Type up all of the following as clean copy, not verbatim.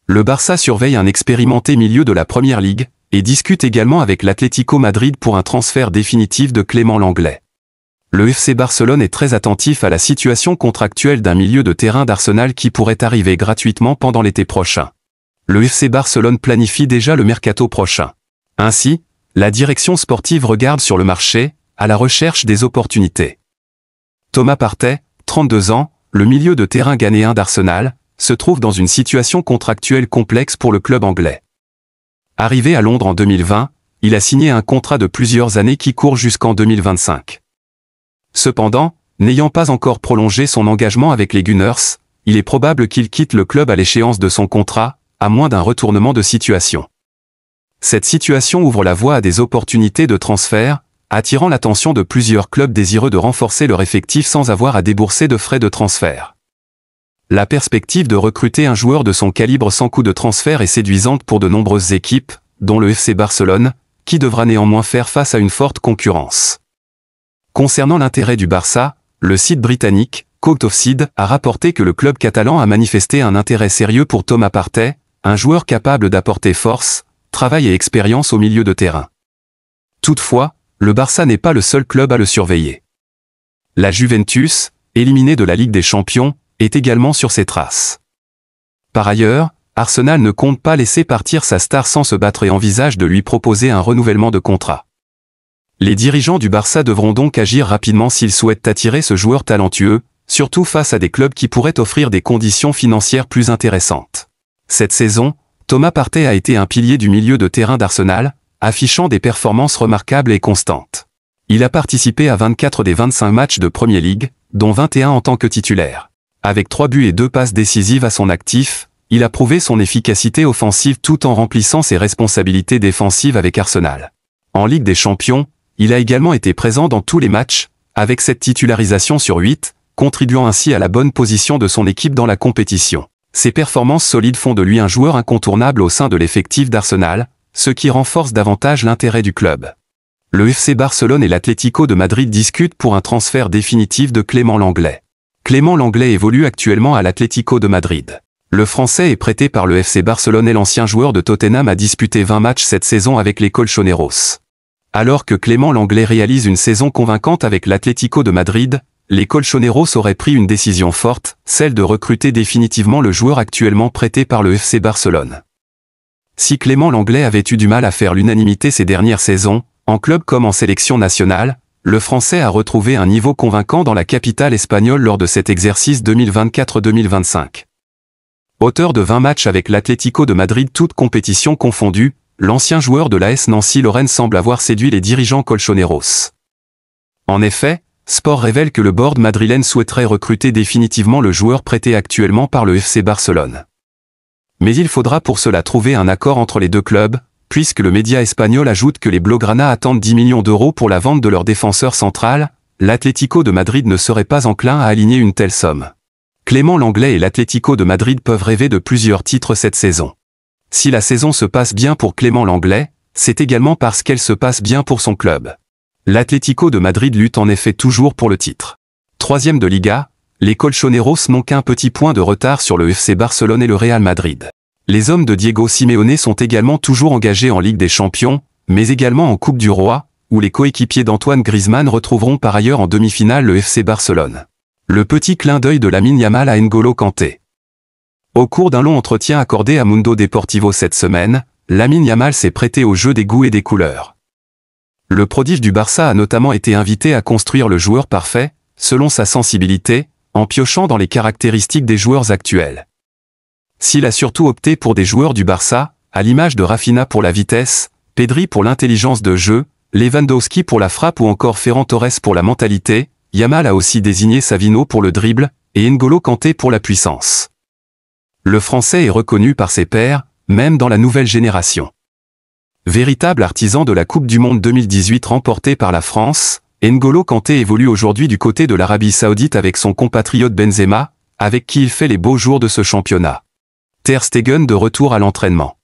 Le Barça surveille un expérimenté milieu de la Première Ligue et discute également avec l'Atlético Madrid pour un transfert définitif de Clément Lenglet. Le FC Barcelone est très attentif à la situation contractuelle d'un milieu de terrain d'Arsenal qui pourrait arriver gratuitement pendant l'été prochain. Le FC Barcelone planifie déjà le mercato prochain. Ainsi, la direction sportive regarde sur le marché, à la recherche des opportunités. Thomas Partey, 32 ans, le milieu de terrain ghanéen d'Arsenal, se trouve dans une situation contractuelle complexe pour le club anglais. Arrivé à Londres en 2020, il a signé un contrat de plusieurs années qui court jusqu'en 2025. Cependant, n'ayant pas encore prolongé son engagement avec les Gunners, il est probable qu'il quitte le club à l'échéance de son contrat, à moins d'un retournement de situation. Cette situation ouvre la voie à des opportunités de transfert, attirant l'attention de plusieurs clubs désireux de renforcer leur effectif sans avoir à débourser de frais de transfert. La perspective de recruter un joueur de son calibre sans coût de transfert est séduisante pour de nombreuses équipes, dont le FC Barcelone, qui devra néanmoins faire face à une forte concurrence. Concernant l'intérêt du Barça, le site britannique, Court Offside, a rapporté que le club catalan a manifesté un intérêt sérieux pour Thomas Partey, un joueur capable d'apporter force, travail et expérience au milieu de terrain. Toutefois, le Barça n'est pas le seul club à le surveiller. La Juventus, éliminée de la Ligue des Champions, est également sur ses traces. Par ailleurs, Arsenal ne compte pas laisser partir sa star sans se battre et envisage de lui proposer un renouvellement de contrat. Les dirigeants du Barça devront donc agir rapidement s'ils souhaitent attirer ce joueur talentueux, surtout face à des clubs qui pourraient offrir des conditions financières plus intéressantes. Cette saison, Thomas Partey a été un pilier du milieu de terrain d'Arsenal, affichant des performances remarquables et constantes. Il a participé à 24 des 25 matchs de Premier League, dont 21 en tant que titulaire. Avec 3 buts et 2 passes décisives à son actif, il a prouvé son efficacité offensive tout en remplissant ses responsabilités défensives avec Arsenal. En Ligue des Champions, il a également été présent dans tous les matchs, avec cette titularisation sur 8, contribuant ainsi à la bonne position de son équipe dans la compétition. Ses performances solides font de lui un joueur incontournable au sein de l'effectif d'Arsenal, ce qui renforce davantage l'intérêt du club. Le FC Barcelone et l'Atlético de Madrid discutent pour un transfert définitif de Clément Lenglet. Clément Lenglet évolue actuellement à l'Atlético de Madrid. Le Français est prêté par le FC Barcelone et l'ancien joueur de Tottenham a disputé 20 matchs cette saison avec les Colchoneros. Alors que Clément Lenglet réalise une saison convaincante avec l'Atlético de Madrid, les Colchoneros auraient pris une décision forte, celle de recruter définitivement le joueur actuellement prêté par le FC Barcelone. Si Clément Lenglet avait eu du mal à faire l'unanimité ces dernières saisons, en club comme en sélection nationale, le Français a retrouvé un niveau convaincant dans la capitale espagnole lors de cet exercice 2024-2025. Auteur de 20 matchs avec l'Atlético de Madrid toutes compétitions confondues, l'ancien joueur de l'AS Nancy-Lorraine semble avoir séduit les dirigeants colchoneros. En effet, Sport révèle que le board madrilène souhaiterait recruter définitivement le joueur prêté actuellement par le FC Barcelone. Mais il faudra pour cela trouver un accord entre les deux clubs, puisque le média espagnol ajoute que les Blaugrana attendent 10 millions d'euros pour la vente de leur défenseur central, l'Atlético de Madrid ne serait pas enclin à aligner une telle somme. Clément Lenglet et l'Atlético de Madrid peuvent rêver de plusieurs titres cette saison. Si la saison se passe bien pour Clément Lenglet, c'est également parce qu'elle se passe bien pour son club. L'Atlético de Madrid lutte en effet toujours pour le titre. 3e de Liga, les Colchoneros n'ont qu'un petit point de retard sur le FC Barcelone et le Real Madrid. Les hommes de Diego Simeone sont également toujours engagés en Ligue des Champions, mais également en Coupe du Roi, où les coéquipiers d'Antoine Griezmann retrouveront par ailleurs en demi-finale le FC Barcelone. Le petit clin d'œil de Lamine Yamal à N'Golo Kanté. Au cours d'un long entretien accordé à Mundo Deportivo cette semaine, Lamine Yamal s'est prêté au jeu des goûts et des couleurs. Le prodige du Barça a notamment été invité à construire le joueur parfait, selon sa sensibilité, en piochant dans les caractéristiques des joueurs actuels. S'il a surtout opté pour des joueurs du Barça, à l'image de Rafinha pour la vitesse, Pedri pour l'intelligence de jeu, Lewandowski pour la frappe ou encore Ferran Torres pour la mentalité, Yamal a aussi désigné Savino pour le dribble, et N'Golo Kanté pour la puissance. Le Français est reconnu par ses pairs, même dans la nouvelle génération. Véritable artisan de la Coupe du Monde 2018 remportée par la France, N'Golo Kanté évolue aujourd'hui du côté de l'Arabie Saoudite avec son compatriote Benzema, avec qui il fait les beaux jours de ce championnat. Ter Stegen de retour à l'entraînement.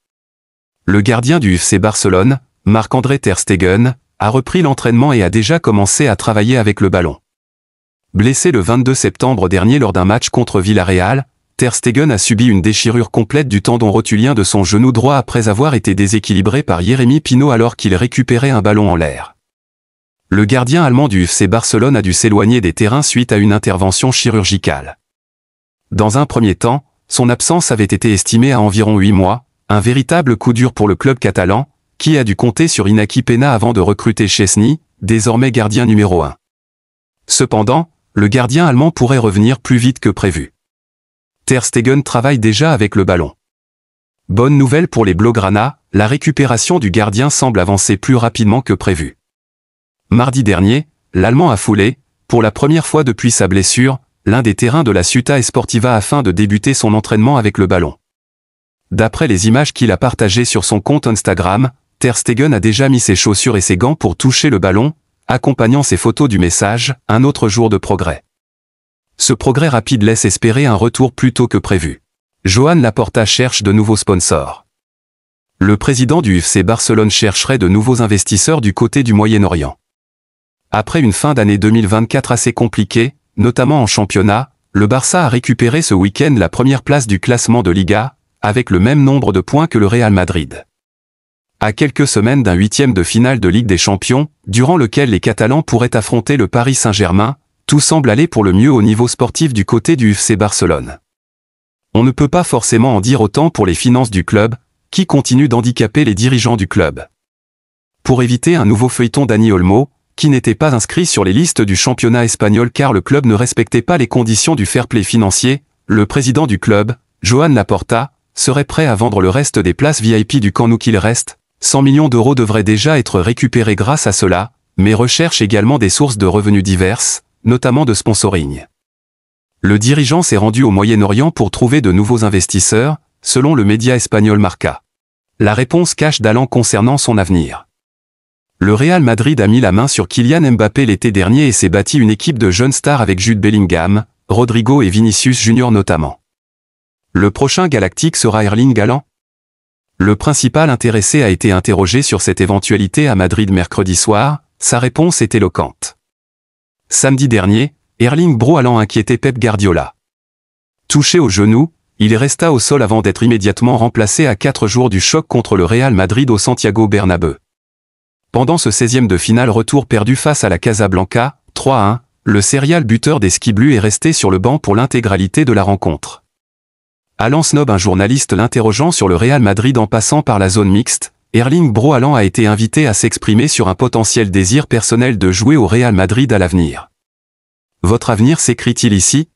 Le gardien du FC Barcelone, Marc-André Ter Stegen, a repris l'entraînement et a déjà commencé à travailler avec le ballon. Blessé le 22 septembre dernier lors d'un match contre Villarreal, Ter Stegen a subi une déchirure complète du tendon rotulien de son genou droit après avoir été déséquilibré par Jérémy Pino alors qu'il récupérait un ballon en l'air. Le gardien allemand du FC Barcelone a dû s'éloigner des terrains suite à une intervention chirurgicale. Dans un premier temps, son absence avait été estimée à environ 8 mois, un véritable coup dur pour le club catalan, qui a dû compter sur Iñaki Peña avant de recruter Szczęsny, désormais gardien numéro 1. Cependant, le gardien allemand pourrait revenir plus vite que prévu. Ter Stegen travaille déjà avec le ballon. Bonne nouvelle pour les Blaugrana, la récupération du gardien semble avancer plus rapidement que prévu. Mardi dernier, l'Allemand a foulé, pour la première fois depuis sa blessure, l'un des terrains de la Ciutat Esportiva afin de débuter son entraînement avec le ballon. D'après les images qu'il a partagées sur son compte Instagram, Ter Stegen a déjà mis ses chaussures et ses gants pour toucher le ballon, accompagnant ses photos du message « Un autre jour de progrès ». Ce progrès rapide laisse espérer un retour plus tôt que prévu. Joan Laporta cherche de nouveaux sponsors. Le président du FC Barcelone chercherait de nouveaux investisseurs du côté du Moyen-Orient. Après une fin d'année 2024 assez compliquée, notamment en championnat, le Barça a récupéré ce week-end la première place du classement de Liga, avec le même nombre de points que le Real Madrid. À quelques semaines d'un 8e de finale de Ligue des Champions, durant lequel les Catalans pourraient affronter le Paris Saint-Germain, tout semble aller pour le mieux au niveau sportif du côté du FC Barcelone. On ne peut pas forcément en dire autant pour les finances du club, qui continuent d'handicaper les dirigeants du club. Pour éviter un nouveau feuilleton Dani Olmo, qui n'était pas inscrit sur les listes du championnat espagnol car le club ne respectait pas les conditions du fair play financier, le président du club, Joan Laporta, serait prêt à vendre le reste des places VIP du Camp Nou qu'il reste. 100 millions d'euros devraient déjà être récupérés grâce à cela, mais recherche également des sources de revenus diverses, notamment de sponsoring. Le dirigeant s'est rendu au Moyen-Orient pour trouver de nouveaux investisseurs, selon le média espagnol Marca. La réponse cache d'allant concernant son avenir. Le Real Madrid a mis la main sur Kylian Mbappé l'été dernier et s'est bâti une équipe de jeunes stars avec Jude Bellingham, Rodrigo et Vinicius Junior notamment. Le prochain galactique sera Erling Haaland. Le principal intéressé a été interrogé sur cette éventualité à Madrid mercredi soir, sa réponse est éloquente. Samedi dernier, Erling Haaland inquiétait Pep Guardiola. Touché au genou, il resta au sol avant d'être immédiatement remplacé à 4 jours du choc contre le Real Madrid au Santiago Bernabéu. Pendant ce 16e de finale retour perdu face à la Casablanca, 3-1, le serial buteur des Skiblus est resté sur le banc pour l'intégralité de la rencontre. Haaland snob un journaliste l'interrogeant sur le Real Madrid en passant par la zone mixte, Erling Haaland a été invité à s'exprimer sur un potentiel désir personnel de jouer au Real Madrid à l'avenir. Votre avenir s'écrit-il ici?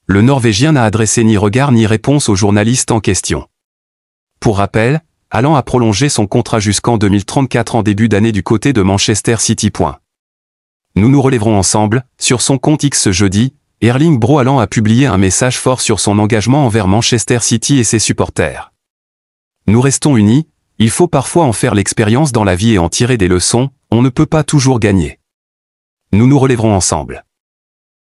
Le Norvégien n'a adressé ni regard ni réponse au journaliste en question. Pour rappel, Haaland a prolongé son contrat jusqu'en 2034 en début d'année du côté de Manchester City. Nous nous relèverons ensemble. Sur son compte X ce jeudi, Erling Haaland a publié un message fort sur son engagement envers Manchester City et ses supporters. Nous restons unis, il faut parfois en faire l'expérience dans la vie et en tirer des leçons, on ne peut pas toujours gagner. Nous nous relèverons ensemble.